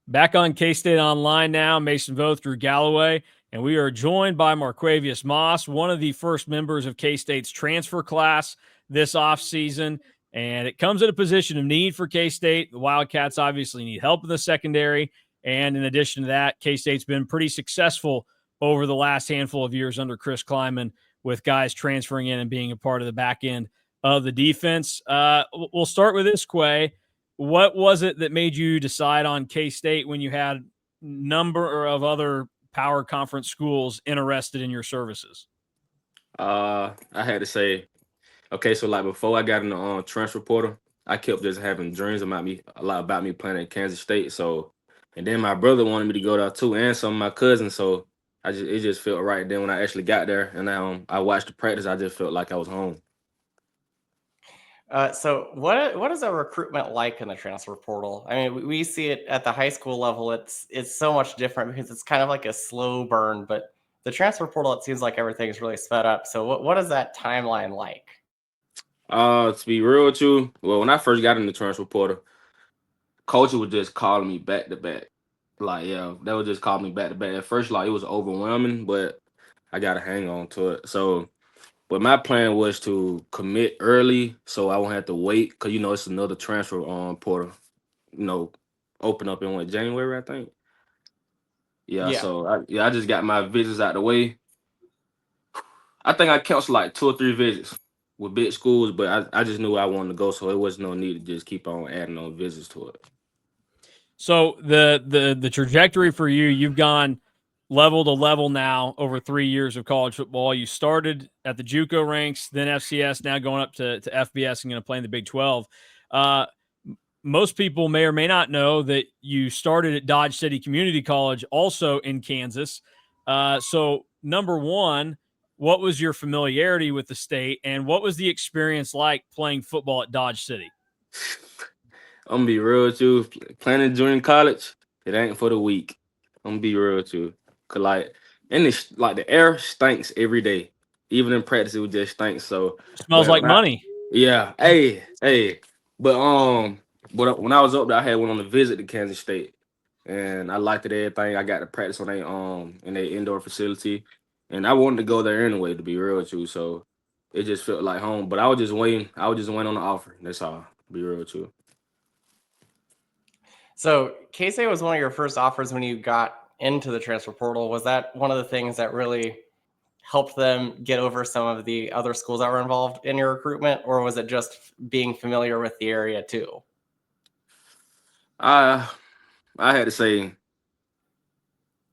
Back on K-State Online now, Mason Voth, Drew Galloway, and we are joined by Marquavius Moss, one of the first members of K-State's transfer class this offseason. And it comes at a position of need for K-State. The Wildcats obviously need help in the secondary. And in addition to that, K-State's been pretty successful over the last handful of years under Chris Kleiman with guys transferring in and being a part of the back end of the defense. We'll start with this, Quay. What was it that made you decide on K-State when you had number of other power conference schools interested in your services? I had to say, okay, so like before I got in the transfer portal, I kept just having dreams about me, a lot about me playing at Kansas State. So, and then my brother wanted me to go there too, and some of my cousins. So it just felt right. Then when I actually got there and I watched the practice, I just felt like I was home. So what is a recruitment like in the transfer portal? I mean, we see it at the high school level. It's so much different because it's kind of like a slow burn, but the transfer portal, it seems like everything is really sped up. So what is that timeline like? To be real with you, well, when I first got in the transfer portal, coach was just calling me back to back. Like, yeah, they would just call me back to back. At first, like, it was overwhelming, but I got to hang on to it. So, but my plan was to commit early so I won't have to wait because, it's another transfer portal, you know, open up in January, I think. Yeah, Yeah. so I just got my visits out the way. I think I canceled like 2 or 3 visits with big schools, but I just knew I wanted to go, so it was no need to just keep on adding on visits to it. So the trajectory for you, you've gone level to level now over 3 years of college football. You started at the JUCO ranks, then FCS, now going up to FBS and going to play in the Big 12. Most people may or may not know that you started at Dodge City Community College, also in Kansas. So, number one, what was your familiarity with the state, and what was the experience like playing football at Dodge City? I'm gonna be real with you. Planning junior college, it ain't for the weak. I'm gonna be real with you. Cause like like the air stinks every day. Even in practice, it would just stink. So, Smells but like money. yeah, hey, but when I was up there, I had went on a visit to Kansas State, and I liked it everything. I got to practice on a in their indoor facility, and I wanted to go there anyway. To be real with you, so it just felt like home. But I was just waiting. I was just waiting on the offer. That's all. To be real with you. So K-State was one of your first offers when you got into the transfer portal. Was that one of the things that really helped them get over some of the other schools that were involved in your recruitment, or was it just being familiar with the area too? I I had to say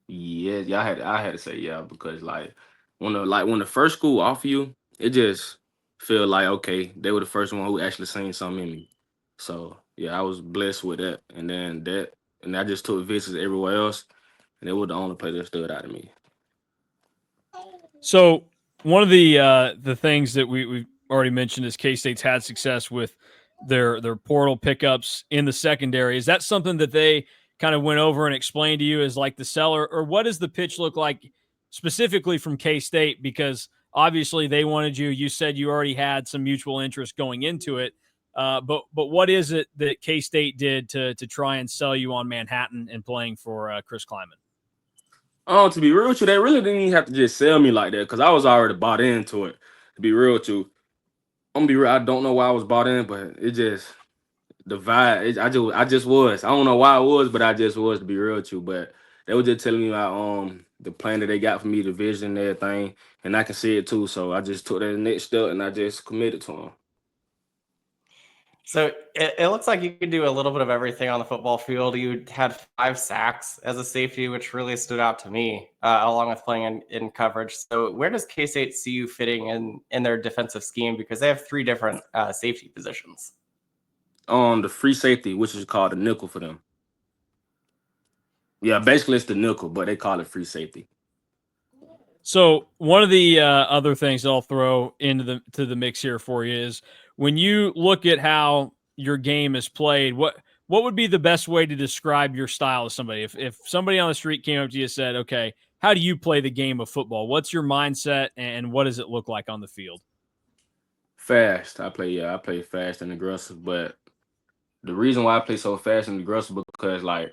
yeah. I had to say yeah because when the first school offer you, it just feel like okay they were the first one who actually seen something in me. So yeah, I was blessed with that, and I just took visits everywhere else, and it was the only place that stood out to me. So one of the things that we've already mentioned is K-State's had success with their portal pickups in the secondary. Is that something that they kind of went over and explained to you as like the seller, or what does the pitch look like specifically from K-State? Because obviously they wanted you. You said you already had some mutual interest going into it. But what is it that K-State did to try and sell you on Manhattan and playing for Chris Kleiman? Oh, to be real with you, they really didn't even have to just sell me like that because I was already bought into it. To be real with you, I'm gonna be real. I don't know why I was bought in, but it just the vibe. I just was. I don't know why I was, but I just was to be real with you. But they were just telling me about the plan that they got for me, the vision, and everything, and I can see it too. So I just took that next step and I just committed to them. So it looks like you could do a little bit of everything on the football field. You had 5 sacks as a safety, which really stood out to me, along with playing in coverage. So where does K-State see you fitting in their defensive scheme? Because they have 3 different safety positions. On the free safety, which is called the nickel for them. Yeah, basically it's the nickel, but they call it free safety. So one of the other things that I'll throw into the mix here for you is when you look at how your game is played, what would be the best way to describe your style to somebody? If somebody on the street came up to you and said, "Okay, how do you play the game of football? What's your mindset and what does it look like on the field?" Fast. I play fast and aggressive, but the reason why I play so fast and aggressive because like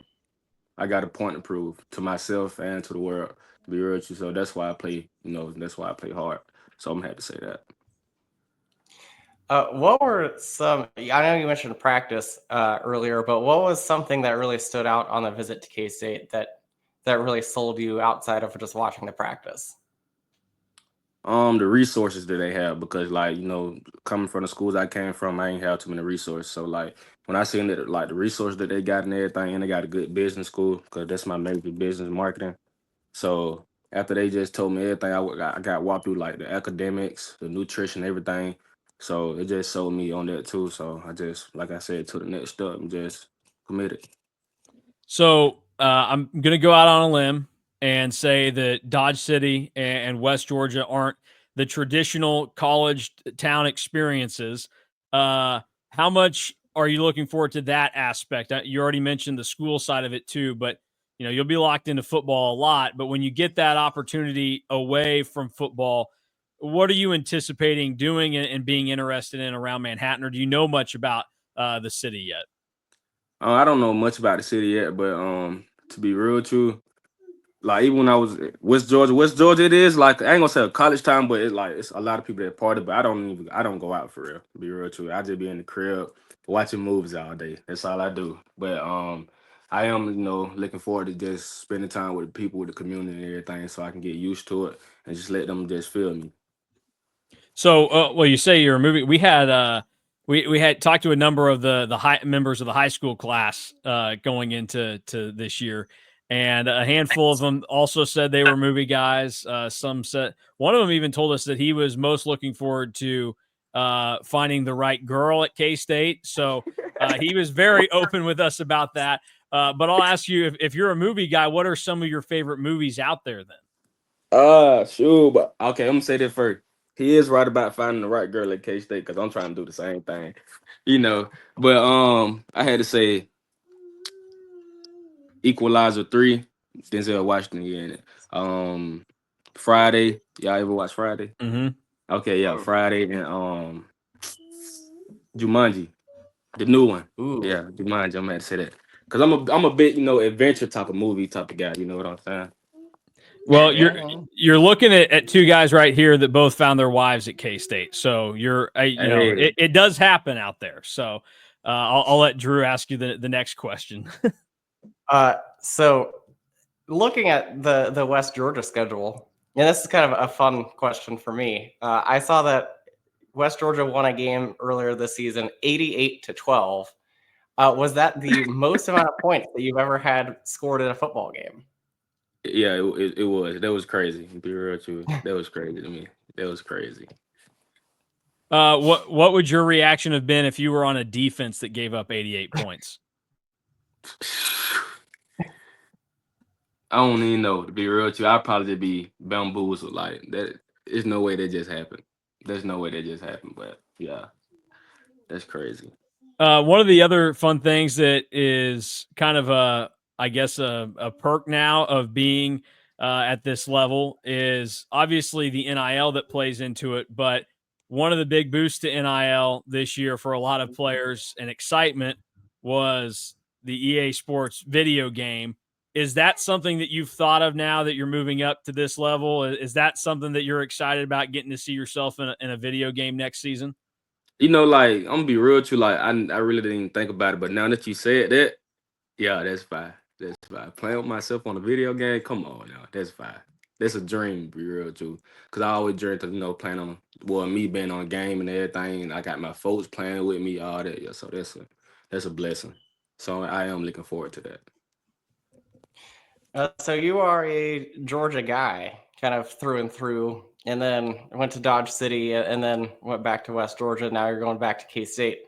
I got a point to prove to myself and to the world, to be real with you. So that's why I play, that's why I play hard. So I'm happy to say that. What were some? I know you mentioned practice earlier, but what was something that really stood out on the visit to K-State that really sold you outside of just watching the practice? The resources that they have, because coming from the schools I came from, I ain't have too many resources. So like when I seen that, like the resources that they got and everything, and they got a good business school, because that's my major, business marketing. So after they just told me everything, I got walked through like the academics, the nutrition, everything. So it just sold me on that too. So I just, like I said, took the next step and just committed. So I'm going to go out on a limb and say that Dodge City and West Georgia aren't the traditional college town experiences. How much are you looking forward to that aspect? You already mentioned the school side of it too, but you'll be locked into football a lot. But when you get that opportunity away from football, what are you anticipating doing and being interested in around Manhattan, or do you know much about the city yet? I don't know much about the city yet, but to be real with you, like even when I was at West Georgia, it is like, I ain't gonna say a college town, but it's a lot of people that party, but I don't go out for real. To be real with you, I just be in the crib watching movies all day. That's all I do. But I am looking forward to just spending time with the people, with the community and everything, so I can get used to it and just let them just feel me. So, well, you say you're a movie. We had we had talked to a number of the high members of the high school class going into this year, and a handful of them also said they were movie guys. Some said, one of them even told us that he was most looking forward to finding the right girl at K-State. So he was very open with us about that. But I'll ask you, if you're a movie guy, what are some of your favorite movies out there then? Sure, but okay, I'm gonna say this first. He is right about finding the right girl at K-State, because I'm trying to do the same thing, you know. But I had to say Equalizer 3, Denzel Washington in it. Friday, y'all ever watch Friday? Mm-hmm. Okay, yeah, Friday, and Jumanji, the new one. Ooh. Yeah, Jumanji. I'm gonna say that because I'm a bit adventure type of movie type of guy. You know what I'm saying? Well, Yeah. you're looking at two guys right here that both found their wives at K-State. So you're Hey. it does happen out there. So I'll let Drew ask you the next question. So looking at the West Georgia schedule, and this is kind of a fun question for me. I saw that West Georgia won a game earlier this season, 88-12. Was that the most amount of points that you've ever had scored in a football game? Yeah, it was. That was crazy. To be real with you, that was crazy to me. That was crazy. What would your reaction have been if you were on a defense that gave up 88 points? I don't even know. To be real with you, I'd probably just be bamboozled. Like that, there's no way that just happened. There's no way that just happened. But yeah, that's crazy. One of the other fun things that is kind of I guess a perk now of being at this level is obviously the NIL that plays into it. But one of the big boosts to NIL this year for a lot of players and excitement was the EA Sports video game. Is that something that you've thought of now that you're moving up to this level? Is that something that you're excited about, getting to see yourself in a video game next season? Like, I'm gonna be real with you. Like, I really didn't even think about it, but now that you said that, yeah, that's fine. That's fine. Playing with myself on a video game, come on now, that's fine. That's a dream, to be real with you. Cause I always dreamed of playing on, well, me being on a game and everything. And I got my folks playing with me, all that. Yeah, so that's a blessing. So I am looking forward to that. So you are a Georgia guy, kind of through and through, and then went to Dodge City, and then went back to West Georgia. Now you're going back to K-State.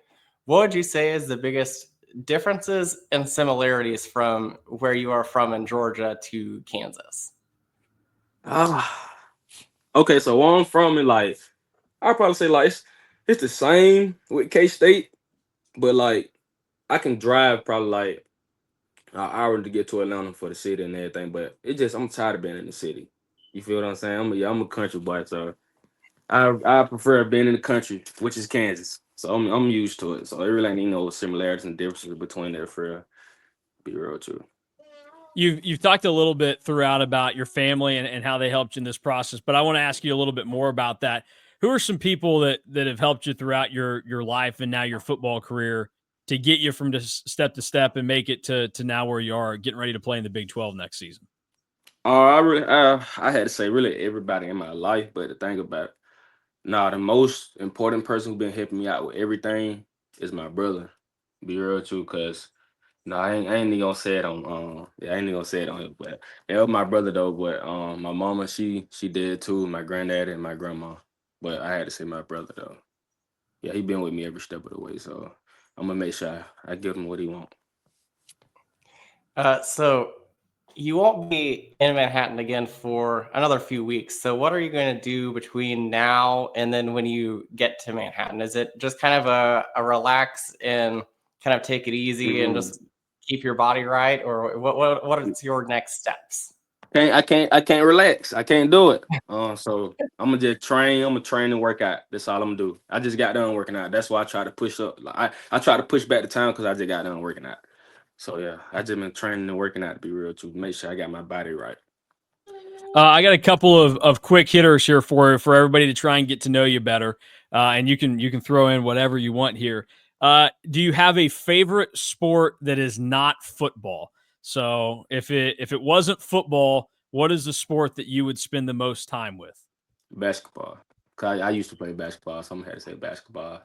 What would you say is the biggest differences and similarities from where you are from in Georgia to Kansas? Okay, so where I'm from, and like, I'd probably say like it's the same with K-State, but like I can drive probably like an hour to get to Atlanta for the city and everything, but I'm tired of being in the city. You feel what I'm saying? I'm a country boy, so I prefer being in the country, which is Kansas. So I'm used to it. So it really ain't no similarities and differences between there for be real too. You've talked a little bit throughout about your family and how they helped you in this process, but I want to ask you a little bit more about that. Who are some people that have helped you throughout your life and now your football career to get you from just step to step and make it to now where you are, getting ready to play in the Big 12 next season? I had to say really everybody in my life, but the thing about it, nah, the most important person who been helping me out with everything is my brother. Be real too, cause no, I ain't even gonna say it on yeah, I ain't even gonna say it on it, but it was my brother though. But my mama she did too, my granddad and my grandma. But I had to say my brother though. Yeah, he been with me every step of the way, so I'm gonna make sure I give him what he want. So you won't be in Manhattan again for another few weeks. So what are you going to do between now and then when you get to Manhattan? Is it just kind of a relax and kind of take it easy and Mhm. just keep your body right, or what is your next steps? I can't relax. I can't do it. So I'm gonna just train. I'm gonna train and work out. That's all I'm gonna do. I just got done working out. That's why I try to push up. Like, I try to push back the time because I just got done working out. So yeah, I just been training and working out to be real too. Make sure I got my body right. I got a couple of quick hitters here for everybody to try and get to know you better, and you can throw in whatever you want here. Do you have a favorite sport that is not football? So if it wasn't football, what is the sport that you would spend the most time with? Basketball. 'Cause I used to play basketball, so I'm gonna have to say basketball.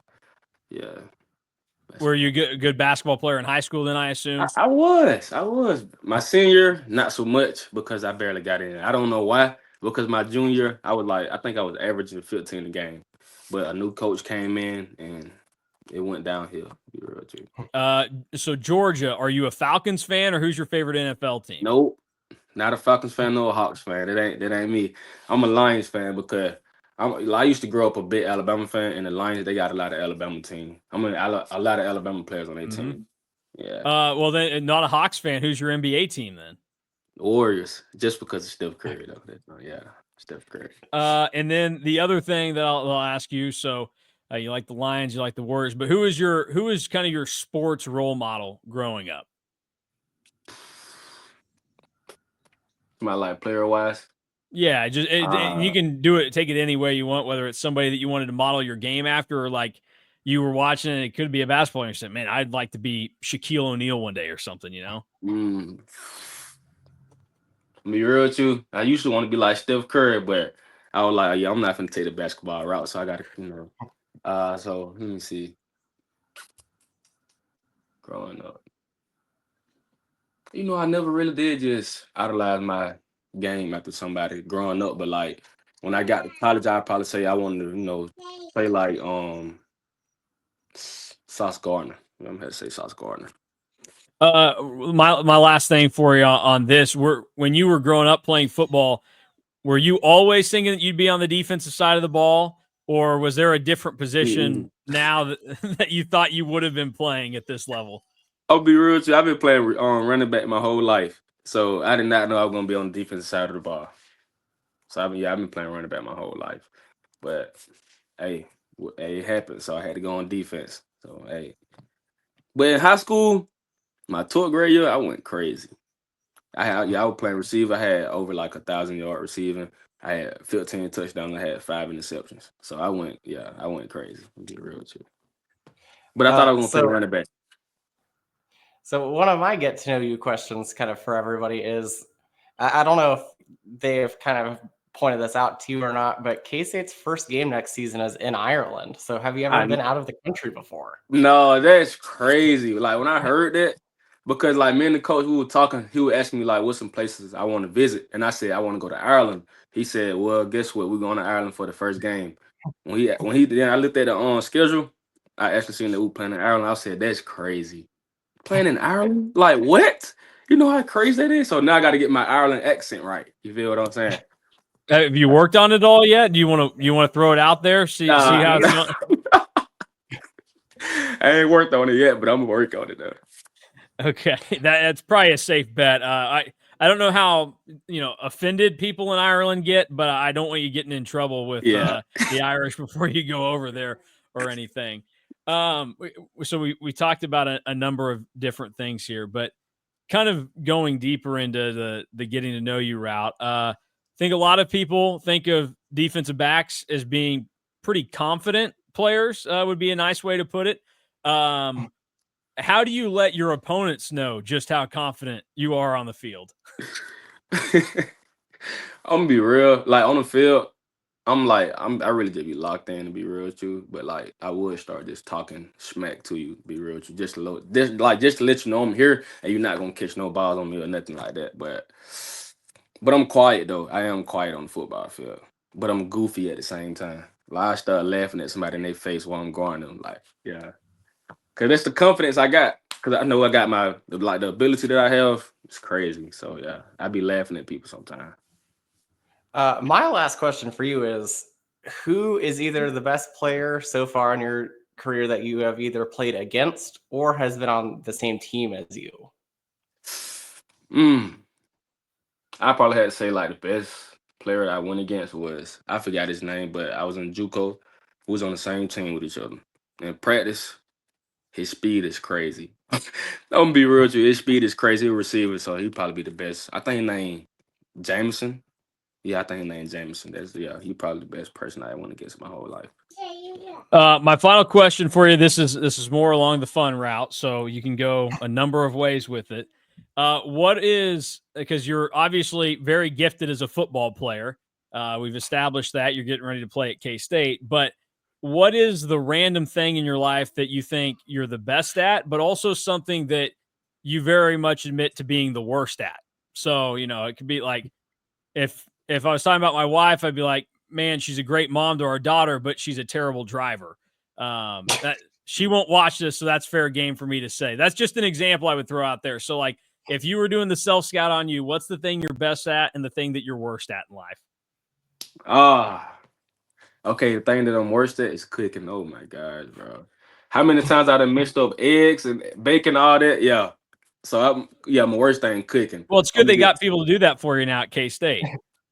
Yeah, Were you basketball. a good basketball player in high school? Then I assume. I was. My senior, not so much because I barely got in. I don't know why. Because my junior, I think I was averaging 15 a game. But a new coach came in and it went downhill. To be real with you. Uh, so Georgia, are you a Falcons fan or who's your favorite NFL team? Nope, not a Falcons fan, no a Hawks fan. That ain't me. I'm a Lions fan because I used to grow up a big Alabama fan, and the Lions they got a lot of Alabama team. A lot of Alabama players on their Mm-hmm. team. Yeah, Well then, not a Hawks fan. Who's your NBA team then? Warriors just because of Steph Curry though. Yeah, Steph Curry. And then the other thing that I'll ask you. So you like the Lions, you like the Warriors, but who is kind of your sports role model growing up? My like player wise. Yeah, you Uh, can do it, take it any way you want, whether it's somebody that you wanted to model your game after, or like you were watching and it could be a basketball and you said, "Man, I'd like to be Shaquille O'Neal one day" or something. You know? mm, to be real with you, I used to want to be like Steph Curry, but I was like, yeah, I'm not gonna take the basketball route, so I got to, So let me see. Growing up, I never really did just idolize my game after somebody growing up, but like when I got to college, I'd probably say I wanted to, play like Sauce Gardner. I'm gonna have to say Sauce Gardner. My last thing for you on this: when you were growing up playing football, were you always thinking that you'd be on the defensive side of the ball, or was there a different position Mm-mm. now that, that you thought you would have been playing at this level? I'll be real with you. I've been playing running back my whole life, so I did not know I was gonna be on the defensive side of the ball. So I've been playing running back my whole life. But hey, hey, it happened, so I had to go on defense. So hey, but in high school, my 12th grade year, I went crazy. I was playing receiver. I had over like 1,000 yard receiving. I had 15 touchdowns. I had 5 interceptions. So I went crazy. To be real with you. But I thought I was gonna play So running back. So one of my get to know you questions kind of for everybody is, I don't know if they've kind of pointed this out to you or not, but K-State's first game next season is in Ireland. So have you ever I been out of the country before? No, that's crazy. Like when I heard that, because like me and the coach, we were talking, he would ask me like what's some places I want to visit. And I said, I want to go to Ireland. He said, well, guess what? We're going to Ireland for the first game. When he then I looked at the schedule, I actually seen that we playing in Ireland. I said, that's crazy. Playing in Ireland? Like what? You know how crazy that is? So now I gotta get my Ireland accent right. You feel what I'm saying? Have you worked on it all yet? Do you want to throw it out there? See how it's Nah, going. I ain't worked on it yet, but I'm gonna work on it though. Okay, that's probably a safe bet. I don't know how offended people in Ireland get, but I don't want you getting in trouble with Yeah. the Irish before you go over there or anything. So we talked about a number of different things here, but kind of going deeper into the getting to know you route, I think a lot of people think of defensive backs as being pretty confident players, would be a nice way to put it. How do you let your opponents know just how confident you are on the field? I'm gonna be real. Like on the field, I really just be locked in to be real with you. But like I would start just talking smack to you, be real with you. Just a little just to let you know I'm here and you're not gonna catch no balls on me or nothing like that. But I'm quiet though. I am quiet on the football field. But I'm goofy at the same time. Like I start laughing at somebody in their face while I'm guarding them. Like, yeah. Cause that's the confidence I got. Cause I know I got the ability that I have. It's crazy. So yeah, I be laughing at people sometimes. My last question for you is, who is either the best player so far in your career that you have either played against or has been on the same team as you? I probably had to say like the best player I went against was, I forgot his name, but I was in JUCO. We was on the same team with each other. In practice, his speed is crazy. I'm gonna be real with you. His speed is crazy. He's a receiver, so he'd probably be the best. I think his name Jameson. Yeah, I think his name Jameson. He probably the best person I went against my whole life. My final question for you. This is more along the fun route, so you can go a number of ways with it. What is, because you're obviously very gifted as a football player. We've established that you're getting ready to play at K-State, but what is the random thing in your life that you think you're the best at, but also something that you very much admit to being the worst at? So, it could be like, if I was talking about my wife, I'd be like, man, she's a great mom to our daughter, but she's a terrible driver. That she won't watch this, so that's fair game for me to say. That's just an example I would throw out there. So, like, if you were doing the self scout on you, what's the thing you're best at and the thing that you're worst at in life? Okay, the thing that I'm worst at is cooking. Oh my God, bro. How many times I done mixed up eggs and bacon, all that? Yeah. So my worst thing cooking. Well, it's good they got people to do that for you now at K-State.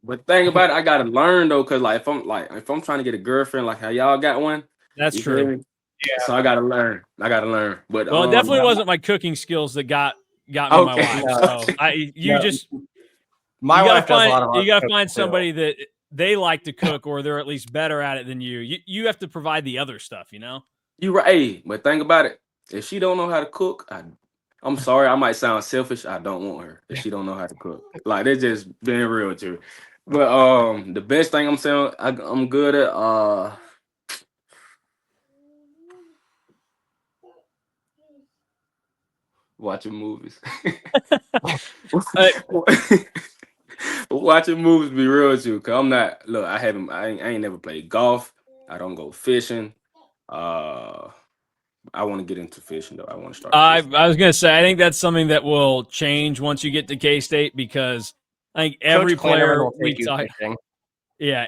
But the thing about it, I gotta learn though, cause like if I'm trying to get a girlfriend, like how y'all got one, that's true. Yeah. So I gotta learn. But it definitely wasn't my cooking skills that got me my wife. So you gotta find somebody that they like to cook, or they're at least better at it than you. You have to provide the other stuff, You right. Hey, but think about it. If she don't know how to cook, I'm sorry, I might sound selfish. I don't want her if she don't know how to cook. Like they're just being real with you. But the best thing I'm saying I'm good at watching movies. Watching movies, be real with you, cause I'm not. Look, I ain't never played golf. I don't go fishing. I want to get into fishing though. I want to start. I was gonna say, I think that's something that will change once you get to K-State, because I think every player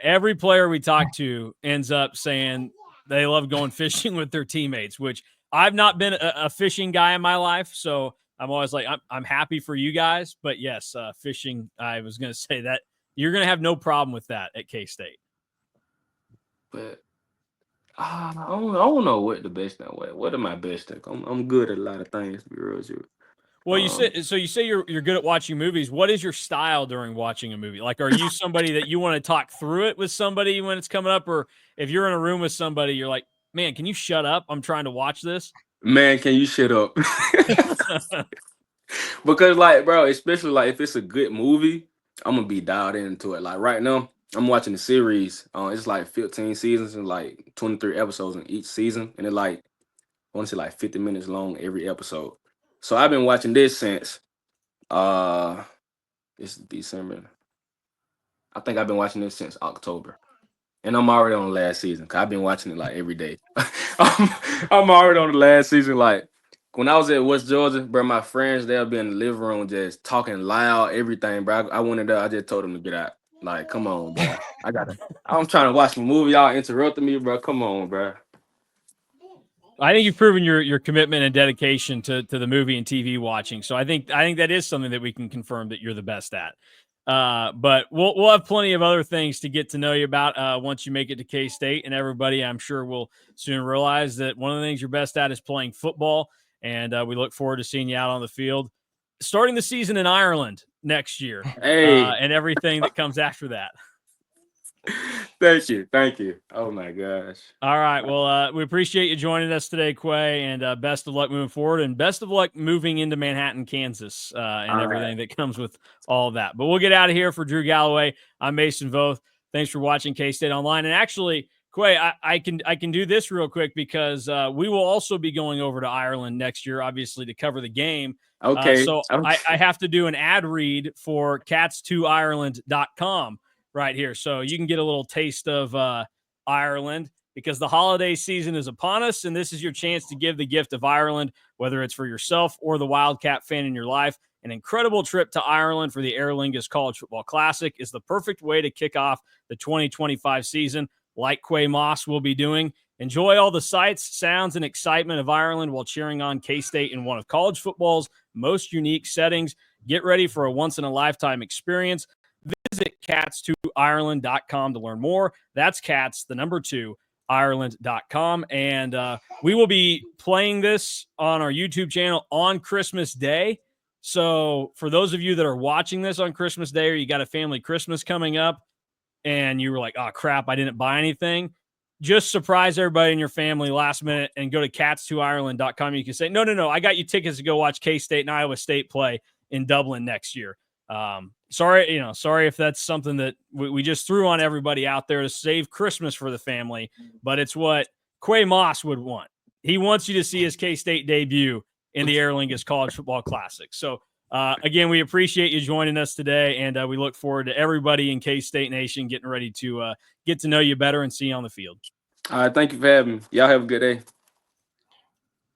every player we talk to ends up saying they love going fishing with their teammates, which I've not been a fishing guy in my life, so I'm always like, I'm happy for you guys, but yes, fishing. I was gonna say that you're gonna have no problem with that at K-State. But I don't know what the best thing. What am I best at? I'm good at a lot of things. To be real with you. Well, you say you're good at watching movies. What is your style during watching a movie? Like, are you somebody that you want to talk through it with somebody when it's coming up, or if you're in a room with somebody, you're like, man, can you shut up? I'm trying to watch this. Man, can you shut up? Because like, bro, especially like if it's a good movie, I'm gonna be dialed into it. Like right now, I'm watching the series. It's like 15 seasons and like 23 episodes in each season, and it like I want to say like 50 minutes long every episode. So I've been watching this since it's December. I think I've been watching this since October. And I'm already on the last season because I've been watching it like every day. I'm already on the last season. Like when I was at West Georgia, bro, my friends, they'll be in the living room just talking loud, everything, bro. I went in there, I just told them to get out. Like, come on, bro. I'm trying to watch the movie. Y'all interrupting me, bro. Come on, bro. I think you've proven your commitment and dedication to the movie and TV watching. So I think that is something that we can confirm that you're the best at. But we'll have plenty of other things to get to know you about once you make it to K-State, and everybody, I'm sure, will soon realize that one of the things you're best at is playing football. And we look forward to seeing you out on the field. starting the season in Ireland next year, Hey, and everything that comes after that. thank you. Oh my gosh. All right. Well, we appreciate you joining us today, Quay, and best of luck moving forward, and best of luck moving into Manhattan, Kansas, and All everything that comes with all of that. But we'll get out of here. For Drew Galloway, I'm Mason Voth. Thanks for watching K-State Online. And actually, Quay, I can do this real quick because we will also be going over to Ireland next year, obviously, to cover the game. Okay. So I have to do an ad read for cats2ireland.com right here. So you can get a little taste of Ireland, because the holiday season is upon us, and this is your chance to give the gift of Ireland, whether it's for yourself or the Wildcat fan in your life. An incredible trip to Ireland for the Aer Lingus College Football Classic is the perfect way to kick off the 2025 season, like Qua Moss will be doing. Enjoy all the sights, sounds, and excitement of Ireland while cheering on K-State in one of college football's most unique settings. Get ready for a once-in-a-lifetime experience. Visit cats2ireland.com to learn more. That's cats2ireland.com. And we will be playing this on our YouTube channel on Christmas Day. So for those of you that are watching this on Christmas Day, or you got a family Christmas coming up and you were like, oh, crap, I didn't buy anything, just surprise everybody in your family last minute and go to cats2ireland.com. You can say, no, I got you tickets to go watch K-State and Iowa State play in Dublin next year. Sorry if that's something that we just threw on everybody out there to save Christmas for the family, but it's what Qua Moss would want. He wants you to see his K-State debut in the Aer Lingus College Football Classic. So again, we appreciate you joining us today, and we look forward to everybody in K-State Nation getting ready to get to know you better and see you on the field. All right, thank you for having me. Y'all have a good day.